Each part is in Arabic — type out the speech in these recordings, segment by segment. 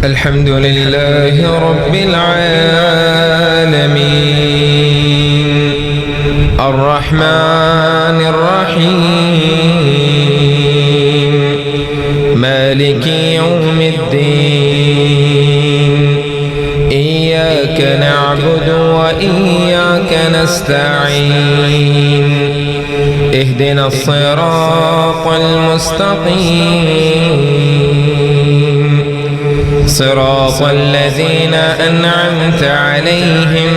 الحمد لله رب العالمين الرحمن الرحيم مالك يوم الدين إياك نعبد وإياك نستعين اهدنا الصراط المستقيم صراط الذين أنعمت عليهم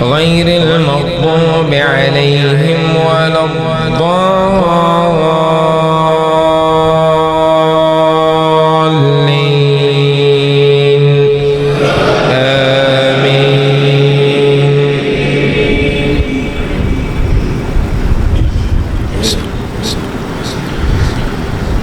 غير المغضوب عليهم ولا الضالين آمين.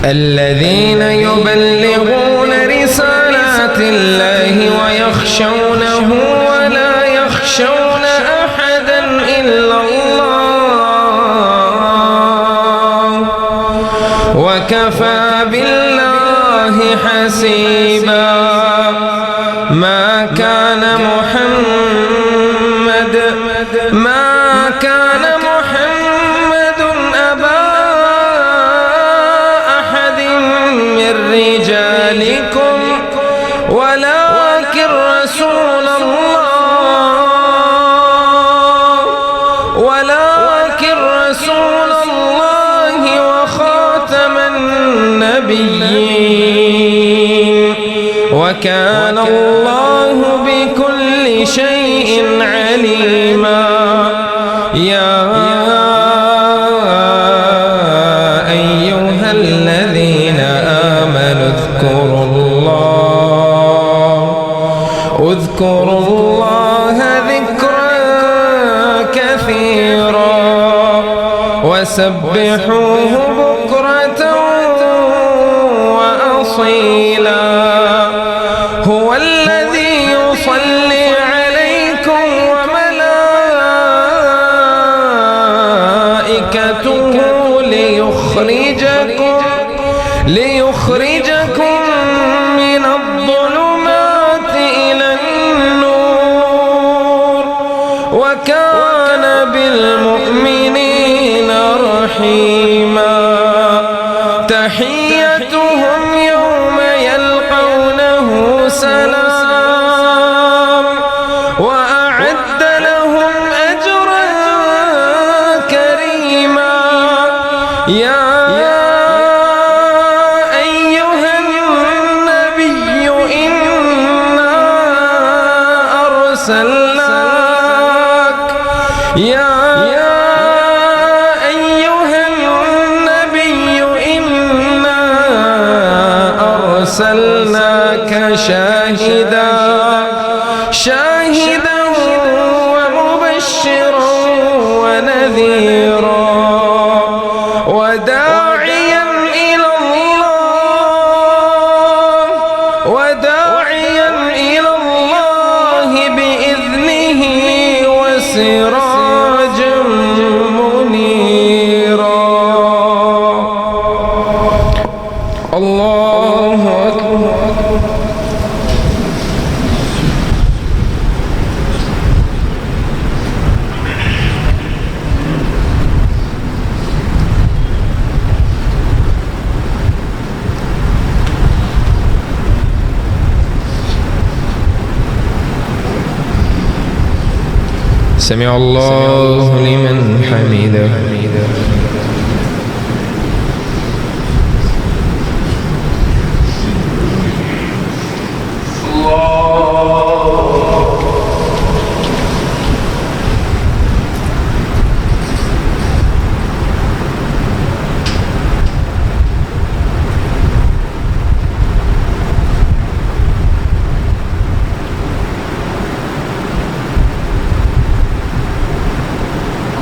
الذين يبلغون رسالات الله ويخشونه ولا يخشون أحدا إلا الله وكفى بالله حسيبا. ما كان محمد أبا أحد من رجالكم ولكن رسول الله وخاتم النبيين وكان الله بكل شيء عليما. يا أيها الذين آمنوا اذكروا الله ذكرا كثيرا وسبحوه بكرة وأصيلا. هو الذي يصلي عليكم وملائكته ليخرجكم من الظلمات إلى النور وكان بالمؤمنين رحيما. تحيتهم يوم يلقونه سلام وأعد لهم أجرا كريما. يا أيها النبي إنا أرسلناك شاهدا ومبشرا ونذيرا وداعيا إلى الله بإذنه وسراجا منيرا. الله أكبر. سمع الله لمن حمده.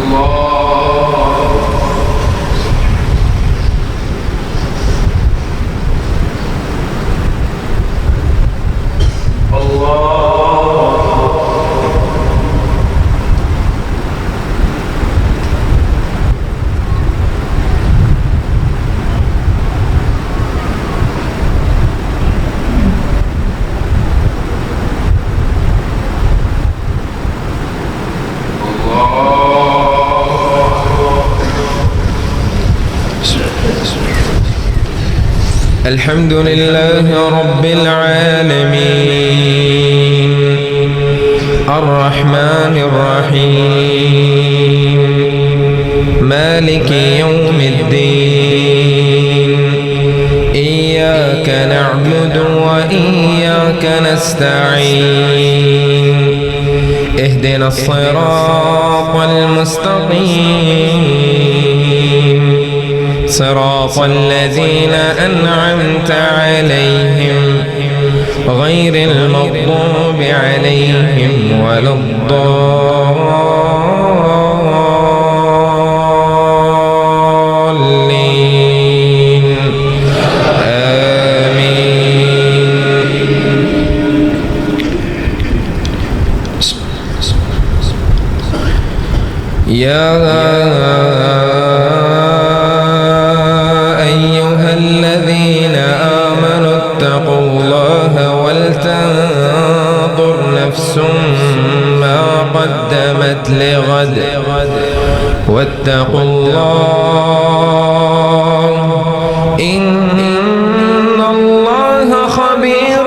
الله الحمد لله رب العالمين الرحمن الرحيم مالك يوم الدين إياك نعبد وإياك نستعين اهدنا الصراط المستقيم صراط الذين أنعمت عليهم غير المغضوب عليهم ولا الضالين آمين. يا أيها الذين آمنوا اتقوا الله ولتنظر نفس ما قدمت لغد واتقوا الله إن الله خبير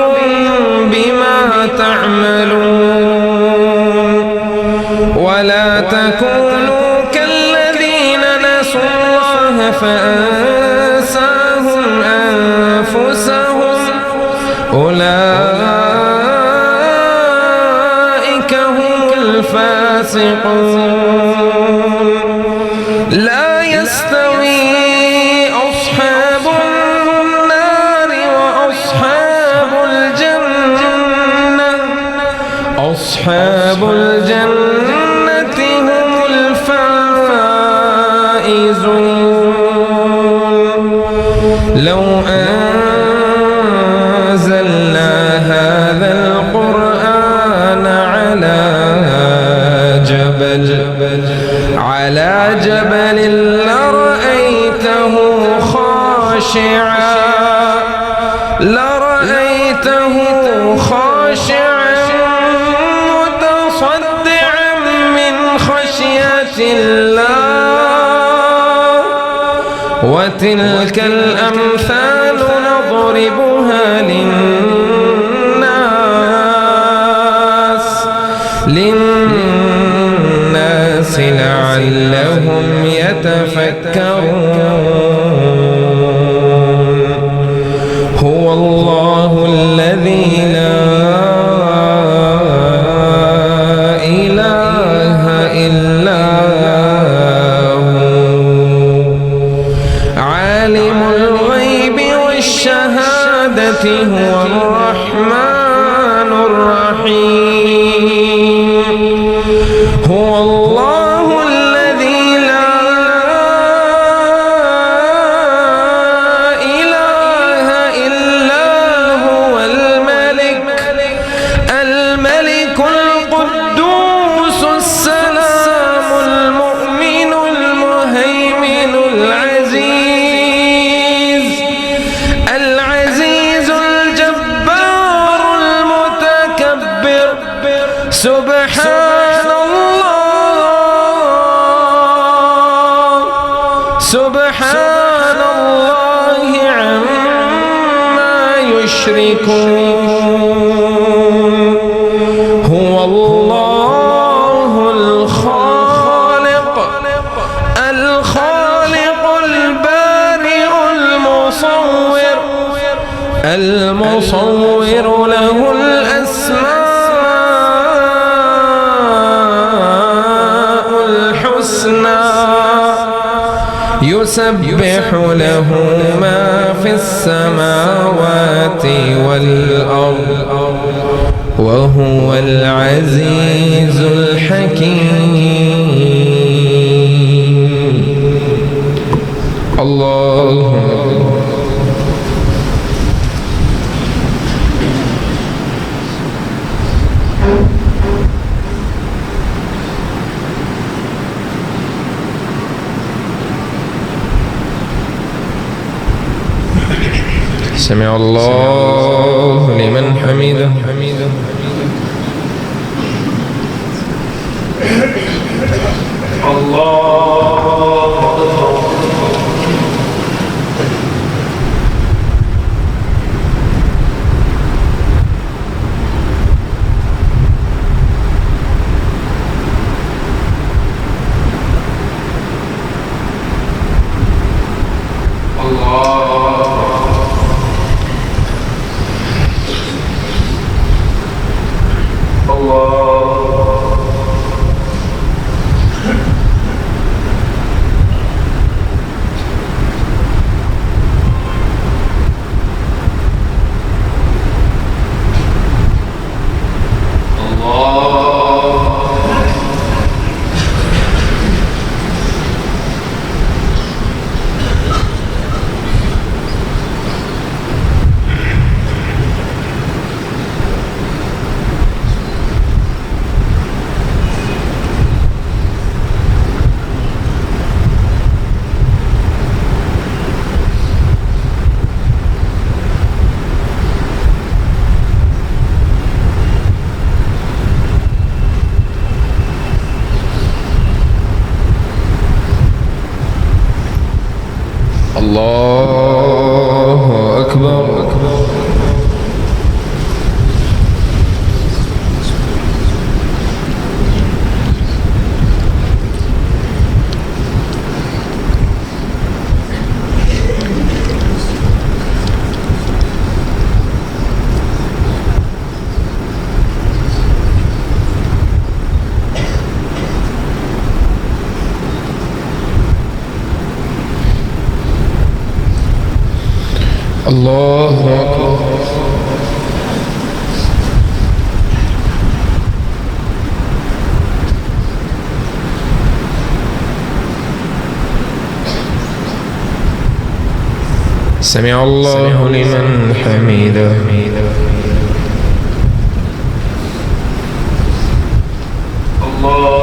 بما تعملون ولا تكونوا كالذين نسوا الله فأنساهم أنفسهم أولئك هم الفاسقون. لا يستوي أصحاب النار وأصحاب الجنة أصحاب الجنة هم الفائزون. لو أنزلنا هذا القرآن على جبل لرأيته خاشعا متصدعا من خشية الله. وتلك الأمثال نضربها للناس لعلهم يتفكرون. هو الله الذي لا إله إلا هو عالم الغيب والشهادة هو الرحمن الرحيم. هو الله الذي لا إله إلا هو الملك القدوس السلام المؤمن المهيمن العزيز الجبار المتكبر. سبحان الله عما يشركون. هو الله الخالق البارئ المصور له الأسماء الحسنى يسبح له ما في السماوات والأرض وهو العزيز الحكيم. الله سمع الله لمن حمده. الله الله أكبر. سمع الله لمن حمده. الله